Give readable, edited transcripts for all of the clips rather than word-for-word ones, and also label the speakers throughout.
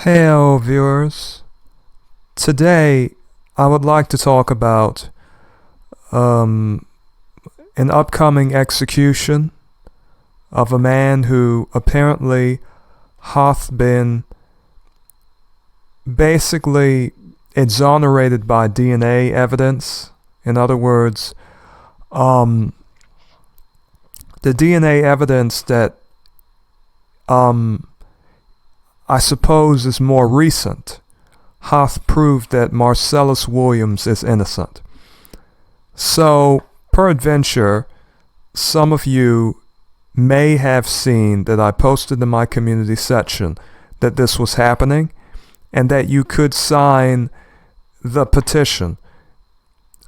Speaker 1: Hello viewers, today I would like to talk about an upcoming execution of a man who apparently hath been basically exonerated by DNA evidence. In other words, the DNA evidence that I suppose is more recent, hath proved that Marcellus Williams is innocent. So, peradventure, some of you may have seen that I posted in my community section that this was happening, and that you could sign the petition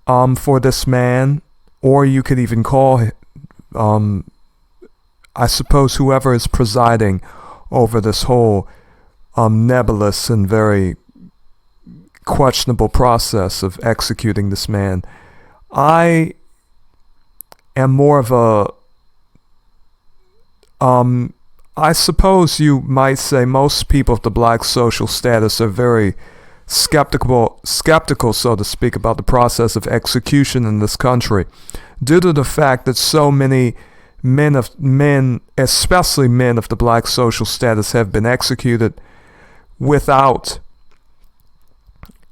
Speaker 1: for this man, or you could even call I suppose whoever is presiding over this whole nebulous and very questionable process of executing this man. I am more of a I suppose you might say most people of the black social status are very skeptical, so to speak, about the process of execution in this country, due to the fact that so many men, especially men of the black social status, have been executed without,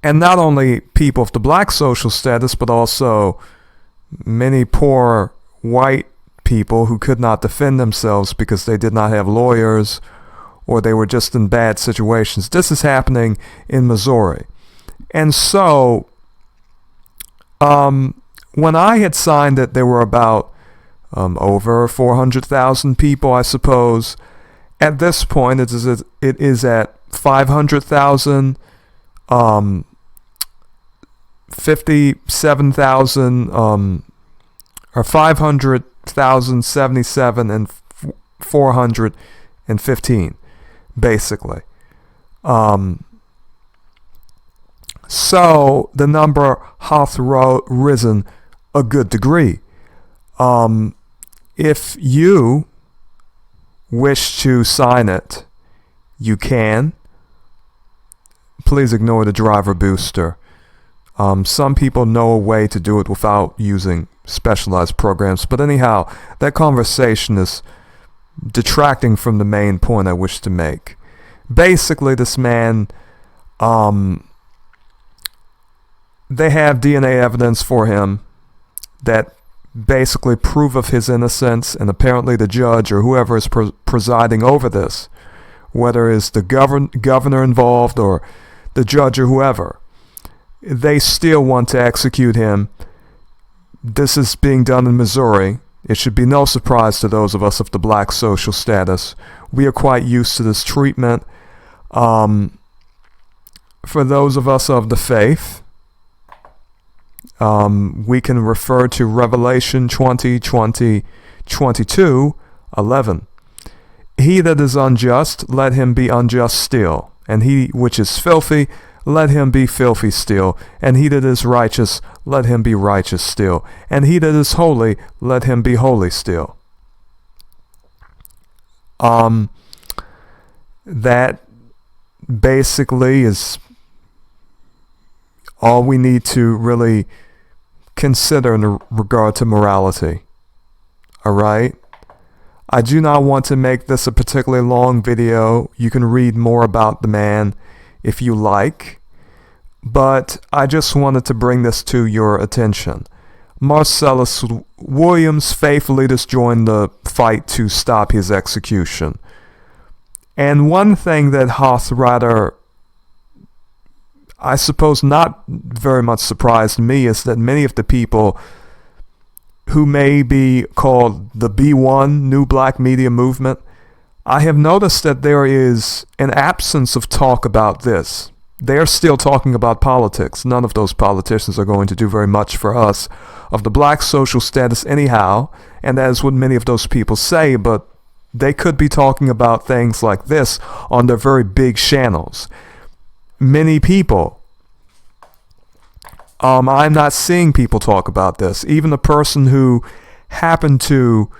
Speaker 1: and not only people of the black social status, but also many poor white people who could not defend themselves because they did not have lawyers or they were just in bad situations. This is happening in Missouri. And so, when I had signed it, there were about over 400,000 people, I suppose. At this point, it is at 500,000, 57,000, or 500,077 and 415, basically. So the number hath risen a good degree. If you wish to sign it, you can. Please ignore the driver booster. Some people know a way to do it without using specialized programs. But anyhow, that conversation is detracting from the main point I wish to make. Basically, this man, they have DNA evidence for him that basically prove of his innocence, and apparently the judge or whoever is presiding over this, whether it's the governor involved or the judge or whoever, they still want to execute him. This is being done in Missouri. It should be no surprise to those of us of the black social status. We are quite used to this treatment. For those of us of the faith, we can refer to Revelation 20:22. He that is unjust, let him be unjust still. And he which is filthy, let him be filthy still. And he that is righteous, let him be righteous still. And he that is holy, let him be holy still. That basically is all we need to really consider in regard to morality. Alright? I do not want to make this a particularly long video. You can read more about the man if you like. But I just wanted to bring this to your attention. Marcellus Williams faithfully just joined the fight to stop his execution. And one thing that hath rather, I suppose, not very much surprised me is that many of the people who may be called the B1 New Black Media Movement, I have noticed that there is an absence of talk about this. They're still talking about politics. None of those politicians are going to do very much for us of the black social status anyhow, and that is what many of those people say, but they could be talking about things like this on their very big channels. Many people, I'm not seeing people talk about this. Even the person who happened to,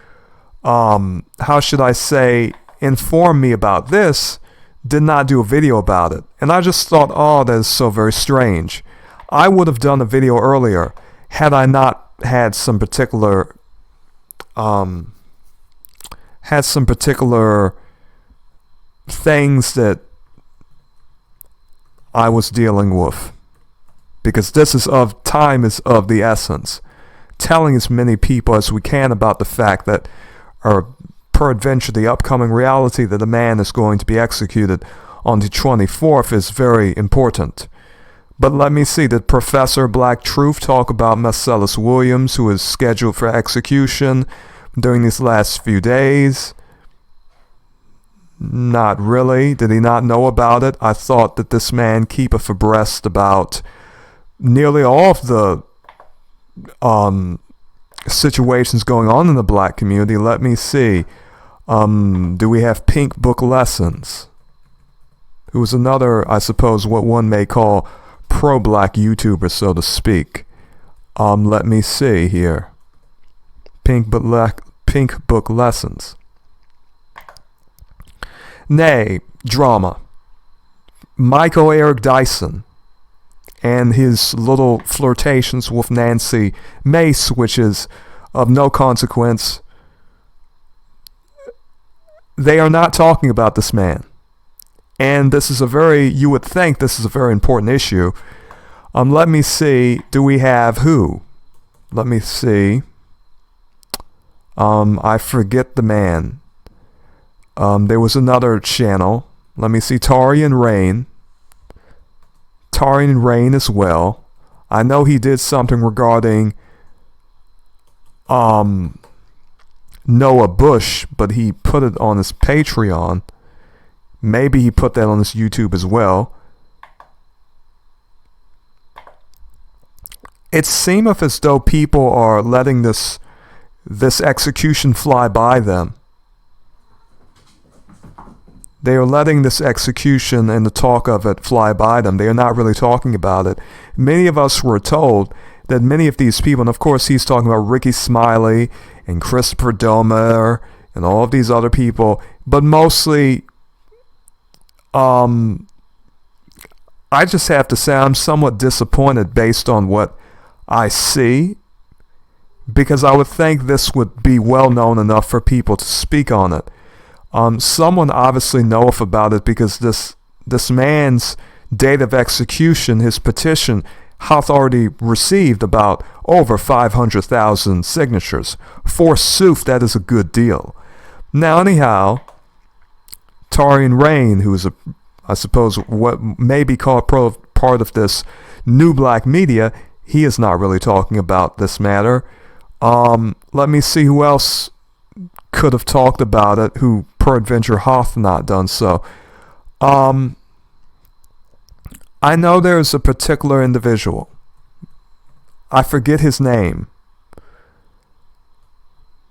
Speaker 1: how should I say, inform me about this did not do a video about it. And I just thought, oh, that is so very strange. I would have done a video earlier had I not had some particular things that I was dealing with, because time is of the essence. Telling as many people as we can about the fact that, or peradventure the upcoming reality that a man is going to be executed on the 24th is very important. But let me see, did Professor Black Truth talk about Marcellus Williams, who is scheduled for execution during these last few days? Not really. Did he not know about it? I thought that this man keepeth abreast about nearly all of the situations going on in the black community. Let me see. Do we have Pink Book Lessons? Who is another, I suppose, what one may call pro-black YouTuber, so to speak. Let me see here. Pink Book Lessons. Nay, drama. Michael Eric Dyson and his little flirtations with Nancy Mace, which is of no consequence. They are not talking about this man. And this is you would think this is a very important issue. Let me see, do we have who? Let me see. I forget the man. There was another channel. Let me see, Tarian Rain as well. I know he did something regarding Noah Bush, but he put it on his Patreon. Maybe he put that on his YouTube as well. It seemeth as though people are letting this execution fly by them. They are letting this execution and the talk of it fly by them. They are not really talking about it. Many of us were told that many of these people, and of course he's talking about Ricky Smiley and Christopher Domer and all of these other people, but mostly, I just have to say I'm somewhat disappointed based on what I see, because I would think this would be well known enough for people to speak on it. Someone obviously knoweth about it, because this man's date of execution, his petition, hath already received about over 500,000 signatures. Forsooth, that is a good deal. Now, anyhow, Tarian Rain, who is I suppose what may be called part of this new black media, he is not really talking about this matter. Let me see who else could have talked about it, who peradventure hath not done so. I know there's a particular individual. I forget his name.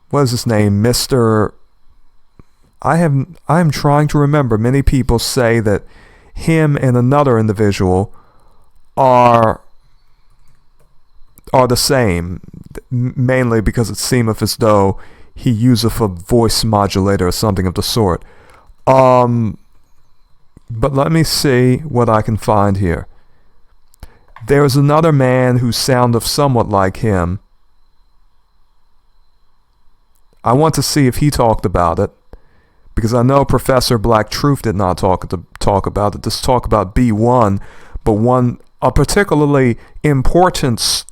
Speaker 1: What is his name? Mr. I am trying to remember. Many people say that him and another individual are the same, mainly because it seemeth as though he useth a voice modulator or something of the sort. But let me see what I can find here. There is another man who soundeth somewhat like him. I want to see if he talked about it, because I know Professor Black Truth did not talk about it. Just talk about B1, but a particularly important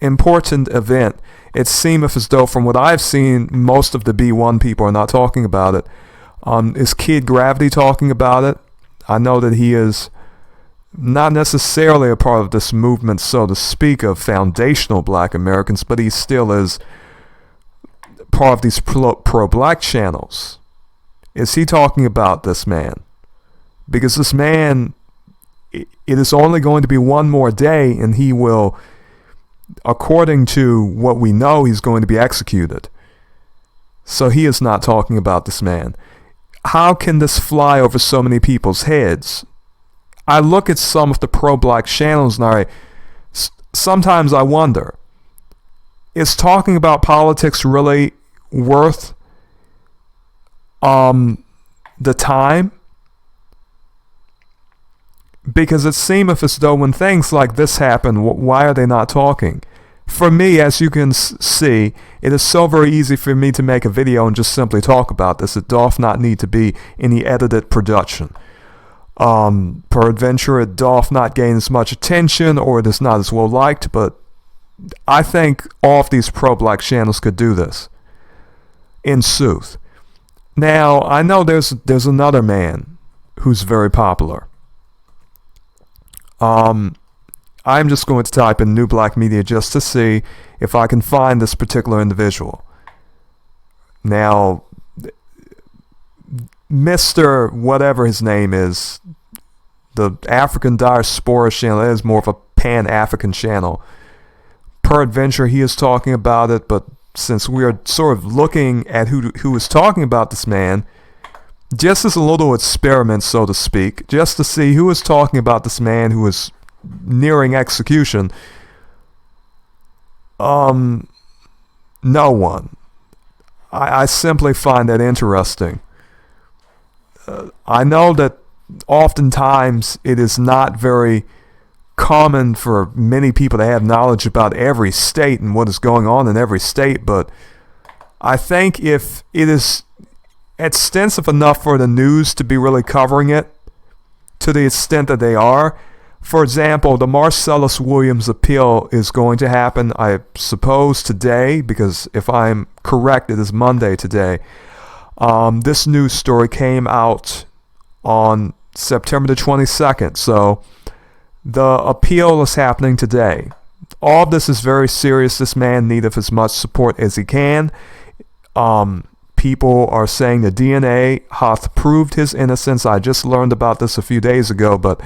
Speaker 1: event. It seemeth as though, from what I've seen, most of the B1 people are not talking about it. Is Kid Gravity talking about it? I know that he is not necessarily a part of this movement, so to speak, of foundational black Americans, but he still is part of these pro-black channels. Is he talking about this man? Because this man, it is only going to be one more day, and he will, according to what we know, he's going to be executed. So he is not talking about this man. How can this fly over so many people's heads? I look at some of the pro-black channels and sometimes I wonder, is talking about politics really worth the time? Because it seemeth as though when things like this happen, why are they not talking? For me, as you can see, it is so very easy for me to make a video and just simply talk about this. It doth not need to be any edited production. Peradventure, it doth not gain as much attention, or it is not as well liked, but I think all of these pro-black channels could do this, in sooth. Now, I know there's another man who's very popular. I'm just going to type in New Black Media just to see if I can find this particular individual. Now, Mr. whatever his name is, the African Diaspora channel is more of a Pan-African channel. Peradventure, he is talking about it, but since we are sort of looking at who is talking about this man, just as a little experiment, so to speak, just to see who is talking about this man who is nearing execution, no one. I simply find that interesting. I know that oftentimes it is not very common for many people to have knowledge about every state and what is going on in every state, but I think if it is extensive enough for the news to be really covering it to the extent that they are, for example, the Marcellus Williams appeal is going to happen, I suppose, today, because if I'm correct, it is Monday today. This news story came out on September the 22nd, so the appeal is happening today. All of this is very serious. This man needeth as much support as he can. People are saying the DNA hath proved his innocence. I just learned about this a few days ago, but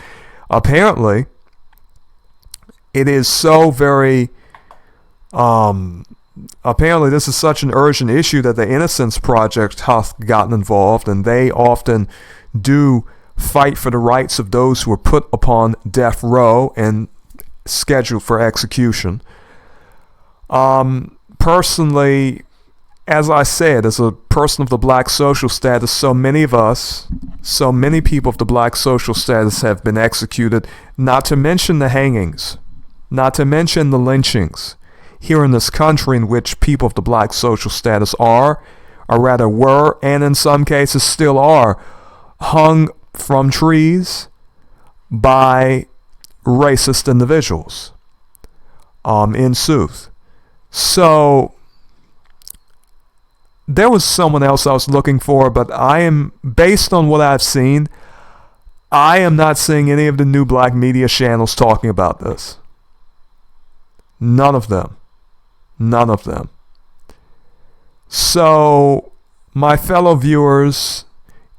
Speaker 1: apparently it is so very apparently this is such an urgent issue that the Innocence Project hath gotten involved, and they often do fight for the rights of those who are put upon death row and scheduled for execution. Personally, as I said, as a person of the black social status, so many people of the black social status have been executed, not to mention the hangings, not to mention the lynchings here in this country, in which people of the black social status are, or rather were, and in some cases still are, hung from trees by racist individuals, in sooth. So there was someone else I was looking for, but based on what I've seen, I am not seeing any of the New Black Media channels talking about this. None of them. None of them. So, my fellow viewers,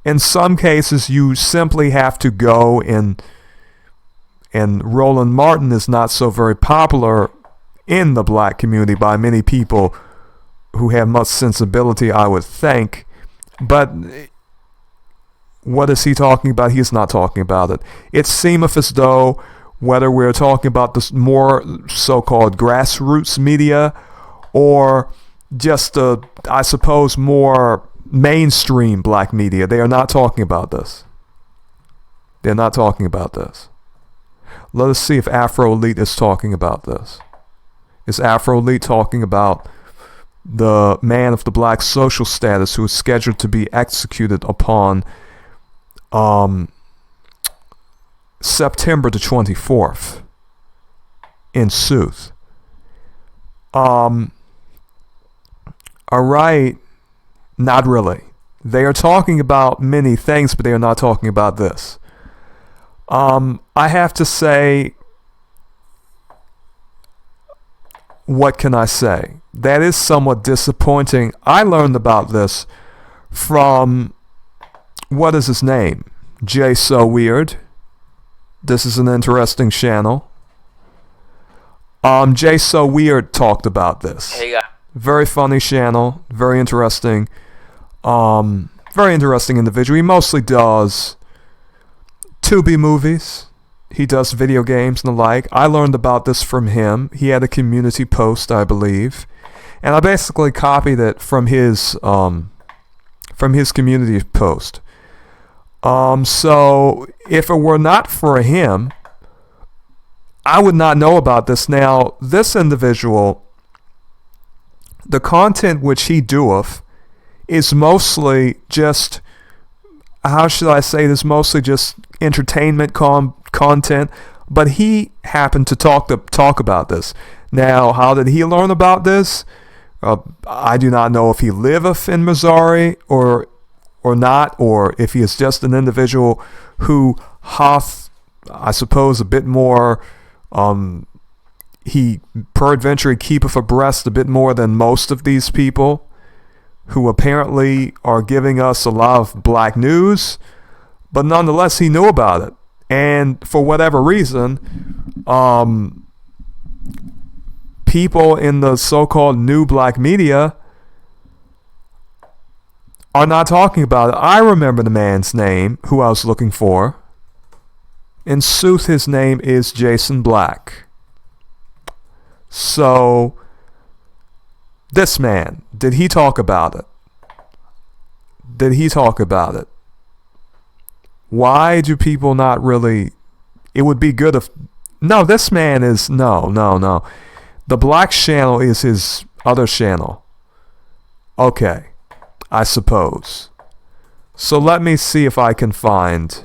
Speaker 1: in some cases you simply have to go and Roland Martin is not so very popular in the black community by many people who have much sensibility, I would think. But what is he talking about? He's not talking about it. It seemeth as though, whether we're talking about this more so-called grassroots media or just I suppose more mainstream black media, they are not talking about this. They're not talking about this. Let us see if Afro Elite is talking about this. Is Afro Elite talking about the man of the black social status who is scheduled to be executed upon September the 24th in sooth? Alright, not really. They are talking about many things, but they are not talking about this. I have to say, what can I say? That is somewhat disappointing. I learned about this from, what is his name? Jay So Weird. This is an interesting channel. Jay So Weird talked about this.
Speaker 2: Hey guys.
Speaker 1: Very funny channel, very interesting. Very interesting individual. He mostly does Tubi movies. He does video games and the like. I learned about this from him. He had a community post, I believe, and I basically copied it from his community post. So if it were not for him, I would not know about this. Now, this individual, the content which he doeth is mostly just, how should I say this, mostly just entertainment content, but he happened to talk about this. Now, how did he learn about this? I do not know if he liveth in Missouri or not, or if he is just an individual who hath, I suppose, a bit more, he peradventure keepeth abreast a bit more than most of these people who apparently are giving us a lot of black news, but nonetheless he knew about it. And for whatever reason, people in the so-called new black media are not talking about it. I remember the man's name who I was looking for. In sooth, his name is Jason Black. So, this man, did he talk about it? Did he talk about it? Why do people not really... It would be good if... No, this man is... No. The Black channel is his other channel. Okay. I suppose. So let me see if I can find...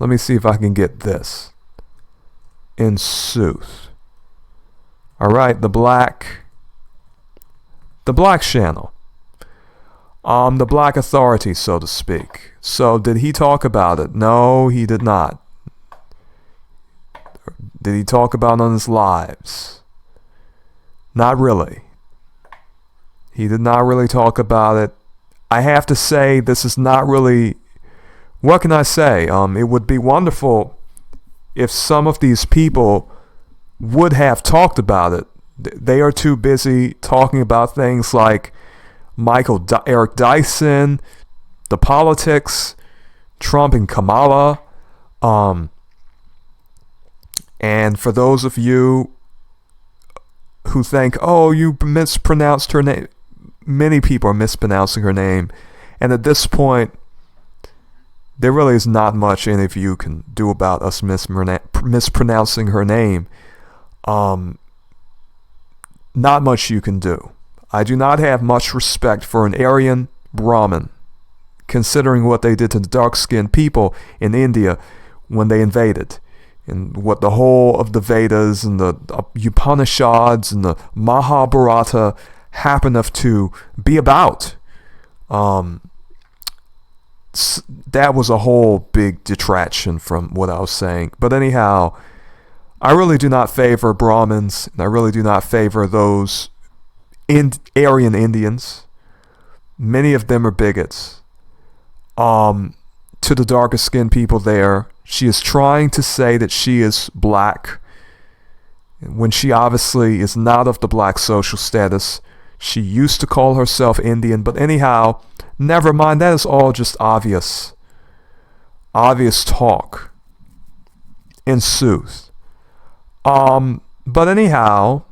Speaker 1: Let me see if I can get this. In sooth. Alright, the Black channel. The Black Authority, so to speak. So did he talk about it? No, he did not. Did he talk about it on his lives? Not really. He did not really talk about it. I have to say, this is not really... What can I say? It would be wonderful if some of these people would have talked about it. They are too busy talking about things like Eric Dyson, the politics, Trump and Kamala. And for those of you who think, oh, you mispronounced her name, many people are mispronouncing her name. And at this point, there really is not much any of you can do about us mispronouncing her name. Not much you can do. I do not have much respect for an Aryan Brahmin, considering what they did to the dark-skinned people in India when they invaded, and what the whole of the Vedas and the Upanishads and the Mahabharata happen to be about. That was a whole big detraction from what I was saying. But anyhow, I really do not favor Brahmins, and I really do not favor those Aryan Indians. Many of them are bigots. To the darker skinned people there, she is trying to say that she is black, when she obviously is not of the black social status. She used to call herself Indian, but anyhow, never mind, that is all just obvious talk, in sooth. But anyhow,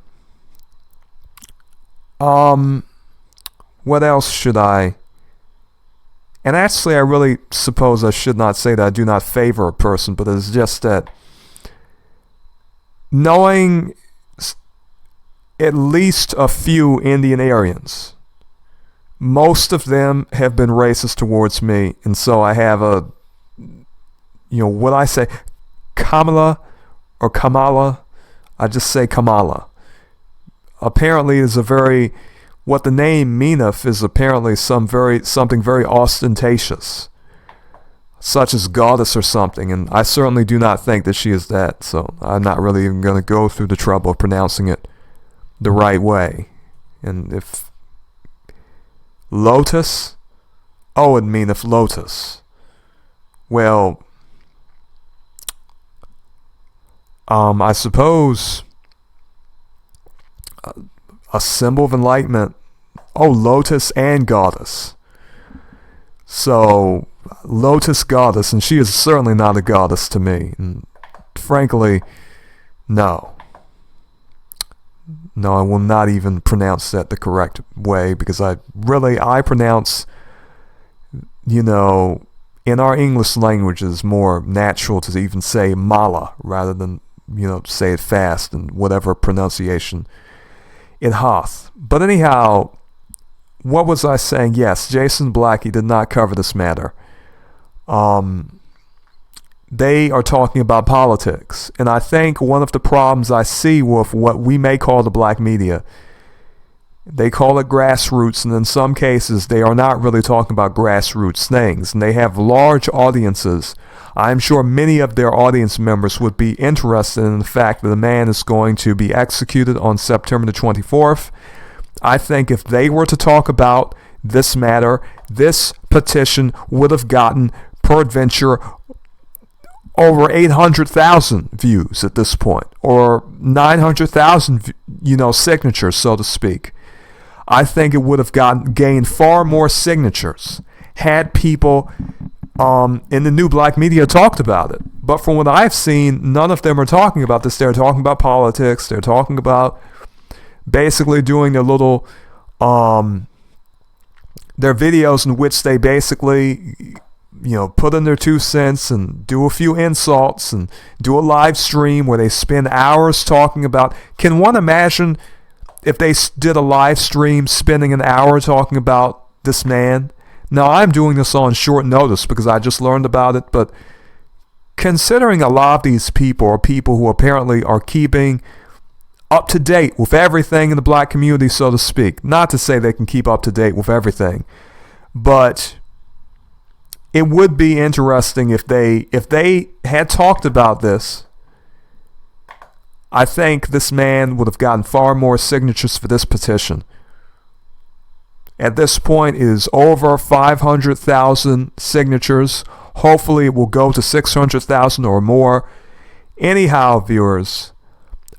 Speaker 1: what else should I... And actually, I really suppose I should not say that I do not favor a person, but it's just that knowing at least a few Indian Aryans, most of them have been racist towards me, and so I have a, what I say, Kamala or Kamala, I just say Kamala. Apparently is a very, what the name meaneth is apparently something very ostentatious, such as goddess or something, and I certainly do not think that she is that, so I'm not really even going to go through the trouble of pronouncing it the right way. And if lotus, it meaneth lotus. Well, I suppose a symbol of enlightenment. Lotus and goddess. So, lotus goddess, and she is certainly not a goddess to me. And frankly, no. No, I will not even pronounce that the correct way, because I pronounce, In our English language, it's more natural to even say mala rather than, say it fast and whatever pronunciation it hath. But anyhow, what was I saying? Yes, Jason Blackie did not cover this matter. They are talking about politics. And I think one of the problems I see with what we may call the black media, they call it grassroots, and in some cases they are not really talking about grassroots things. And they have large audiences. I'm sure many of their audience members would be interested in the fact that a man is going to be executed on September the 24th. I think if they were to talk about this matter, this petition would have gotten, peradventure, over 800,000 views at this point, or 900,000, signatures, so to speak. I think it would have gained far more signatures had people in the new black media talked about it. But from what I've seen, none of them are talking about this. They're talking about politics. They're talking about basically doing their little, their videos in which they basically, put in their 2 cents and do a few insults and do a live stream where they spend hours talking about. Can one imagine if they did a live stream spending an hour talking about this man? Now, I'm doing this on short notice because I just learned about it, but considering a lot of these people are people who apparently are keeping up to date with everything in the black community, so to speak. Not to say they can keep up to date with everything, but it would be interesting if they had talked about this. I think this man would have gotten far more signatures for this petition. At this point, it is over 500,000 signatures. Hopefully, it will go to 600,000 or more. Anyhow, viewers,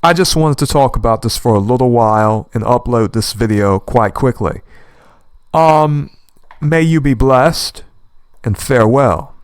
Speaker 1: I just wanted to talk about this for a little while and upload this video quite quickly. May you be blessed, and farewell.